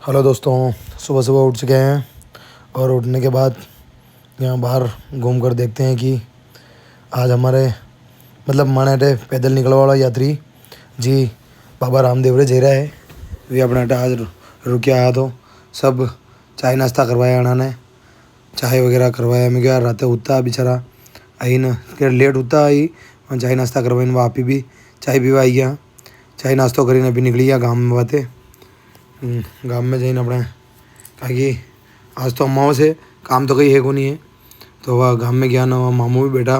Hello दोस्तों, सुबह सुबह उठ चुके हैं और उठने के बाद यहाँ बाहर घूम कर देखते हैं कि आज हमारे मन अटे पैदल निकलने वाला यात्री जी बाबा रामदेव रे जई रहा है। वे अपने अटे आज रुकिया आया तो सब चाय नाश्ता करवाया उन्होंने, चाय वगैरह करवाया। मैं क्या रात उठता बेचारा आई न के लेट उठता आई चाय नाश्ता करवाई वापी भी चाय पीवा आई गया। चाय नाश्तो करीने अभी निकली गया गाँव में बातें गाँव में जाइन अपने कि आज तो अमावस है, काम तो कहीं है को नहीं है। तो वह गाँव में गया ना, वह मामू भी बैठा।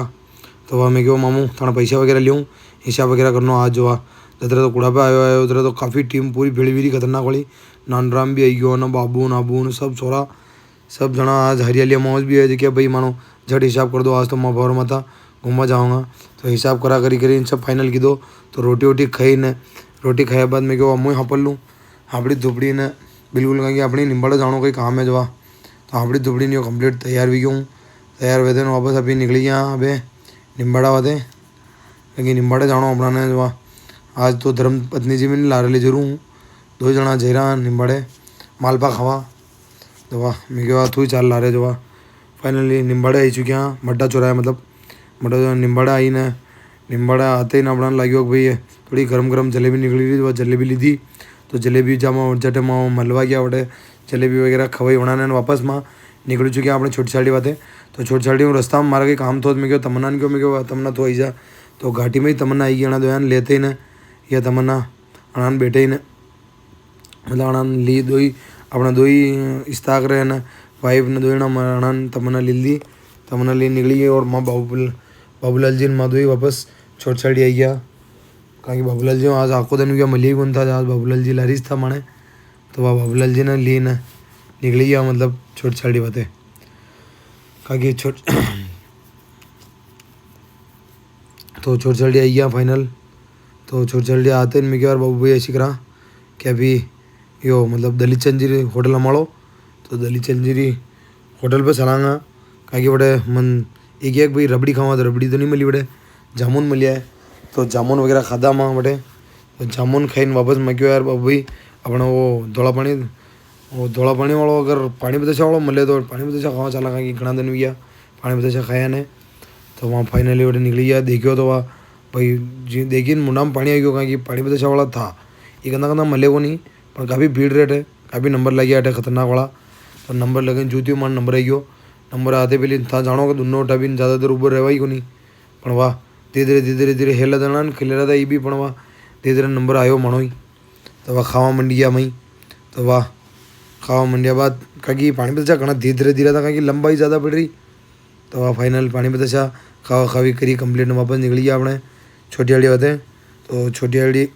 तो वह मैं क्यों मामू थोड़ा पैसा वगैरह लूँ, हिसाब वगैरह करना आज जो जिधर तो कुड़ा पे आयो है उधर तो काफ़ी टीम पूरी भीड़ी भीड़ी खतरनाक वाली। नानराम भी आई गयो ना, बाबू नाबू न सब छोरा सब जना आज हरियाली अमावस भी है। क्या भाई मानो झट हिसाब कर दो, आज तो मैं भोर में था घूमवा जाऊँगा। तो हिसाब करा करी सब फाइनल की दो। तो रोटी वोटी खाई ने, रोटी खाया बाद मैं क्यों अमू हाँ पढ़ लूँ हापड़ी धुपड़ी ने बिल्कुल कहीं अपनी निम्बड़ जानो कोई काम है जवा। तो हापड़ी धुपड़ी नहीं कंप्लीट तैयार भी क्यों तैयार हुए थे वापस अभी निकली गया अबे निम्बाड़ा वाते लेकिन निम्बाड़े जानो अपना ने जवा। आज तो धर्म पत्नी जी में नहीं ला रही जरूर हूँ, दो जना जहरा निम्बाड़े मालपा खावा। तो वाह मैं क्या तू ही चाल ला रहे जो फाइनली निम्बाड़े आई चुके हैं। मड्डा चुराया मतलब मड्डा जो निम्बाड़ा आई ने, निम्बाड़ा आते ही ना अपना लगे भाई थोड़ी गर्म गर्म जलेबी निकली थी, वह जलेबी ली थी। तो जलेबी जामा जटे माँ मलवा गया वटे जलेबी वगैरह खवाई बनाने वापस माँ निकल चुके हैं अपने छोटी साड़ी बातें। तो छोटी साड़ी में रास्ता में मारा के काम तो मैं क्यों तमन्ना क्यों मैं क्यों तमन्ना तो आई जा। तो घाटी में ही तमन्ना आई गया दो लेते ही न या तमन्ना अणान बैठे ही न मतलब अणान ली दो ही अपना दो ही इस्ताक रहे न वाइफ ने दो ही ना अणान तमन्ना ली ली तमन्ना ली निकली गई। और माँ बाबूलाल जी ने माँ दो ही वापस छोटी साड़ी आई गया कहीं बाबूलाल जी आज आखो दिन क्या मलिया कौन था आज बाबूलाल जी लारिस था माने। तो वह बाबूलाल जी ने ली न निकली गया मतलब छोटी साड़ी बातें कहीं तो छोटी साड़ी आई गया फाइनल। तो छोटी साड़ी आते मैं क्या बाबू भाई ऐसी करा कि अभी यो मतलब दलित चंजीरी होटल हमारो। तो दलित चंजीरी होटल पे चलांगा कहीं बड़े मन एक भाई रबड़ी खावा। तो रबड़ी तो नहीं मिली बड़े जामुन मिलिया है। तो जामुन वगैरह खादा माँ बटे। तो जामुन खाई वापस मैं क्यों यार बाबू भाई अपना वो धोला पानी वालों अगर पानी बताशा वालों मिले तो पानी बताशा खावा चला कि घना दिन भी गया पानी बताशा खाया ने। तो वहाँ फाइनली वो निकली गया देखियो तो वहाँ भाई जी देखिए मुंडा में पानी आ गया कहीं पानी बताशा वाला था ये कहना कहना मिले को नहीं पर काफ़ी भीड़ रेट है काफ़ी नंबर लग गया खतरनाक वाला। तो नंबर लगे जूती मान नंबर आई गयो नंबर आते पहले था जानो कि दोनों टाइम ज़्यादा देर ऊपर रहवा ही को नहीं पर वाह धीरे धीरे धीरे हेला देना खिले रहा था ये भी पण वाह धीरे धीरे नंबर आयो मानो ही। तो वह खावा मंडिया मई। तो वाह खावा मंडिया बाद कहीं पानी बताशा घना धीरे धीरे था कहीं लंबाई ज़्यादा पड़ रही। तो वह फाइनल पानी बताशा खावा खावी करी कंप्लीट वापस निकल गया अपने छोटी आड़ी बातें। तो छोटी आड़ी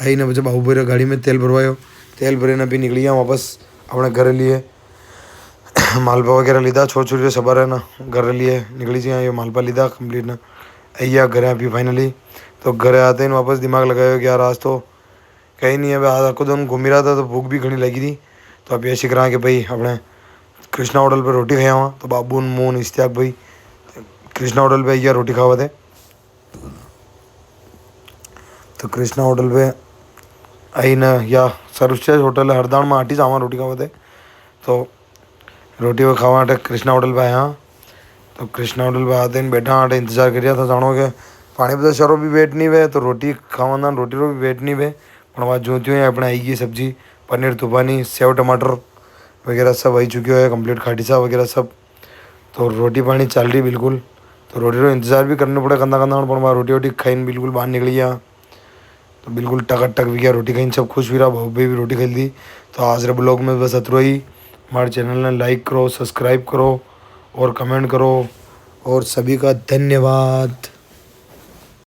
आई ना बच्चा बाबू भाई गाड़ी में तेल भरवायो तेल भरे ना भी निकली गया वापस अपने घर लिए मालपा वगैरह लीधा छोटे छोटे सबर है ना घर लिए निकली जाए ये मालपा लीधा कंप्लीट ना अय्या घर अभी फाइनली। तो घर आते ही वापस दिमाग लगाया कि यार आज तो कहीं नहीं है आज आपको दिन घूम ही रहा था तो भूख भी घनी लगी थी। तो अब ऐसे करा कि भाई अपने कृष्णा होटल पे रोटी खाया वहाँ। तो बाबू मोन इश्तियाक भाई कृष्णा होटल पे अय्या रोटी खावा थे। तो कृष्णा होटल पे आई न या सर्वश्रेष्ठ होटल है हरदान में आटी जावा रोटी खावा थे। तो रोटी वो खावा आटे कृष्णा होटल पे आया। तो कृष्णा होटल पे आते ही बैठा आटे इंतजार कर था जानो के पानी पता शरो भी वेट नहीं वे तो रोटी खावा रोटी रो भी वेट नहीं वे पर वहाँ जो त्यों अपने आई गई सब्जी पनीर तूफानी सेव टमाटर वगैरह सब आई चुकी है कंप्लीट खाटी सा वगैरह सब। तो रोटी पानी चल रही बिल्कुल। तो रोटी रो इंतजार भी करना पड़ा कंधा कंधा पर वहाँ रोटी वोटी खाई बिल्कुल बाहर निकल गया। तो बिल्कुल टक भी गया रोटी खाई सब खुश भी रहा भाई भी रोटी खाई दी। तो आज रे ब्लॉग में बस अतरो ही हमारे चैनल ने लाइक करो सब्सक्राइब करो और कमेंट करो और सभी का धन्यवाद।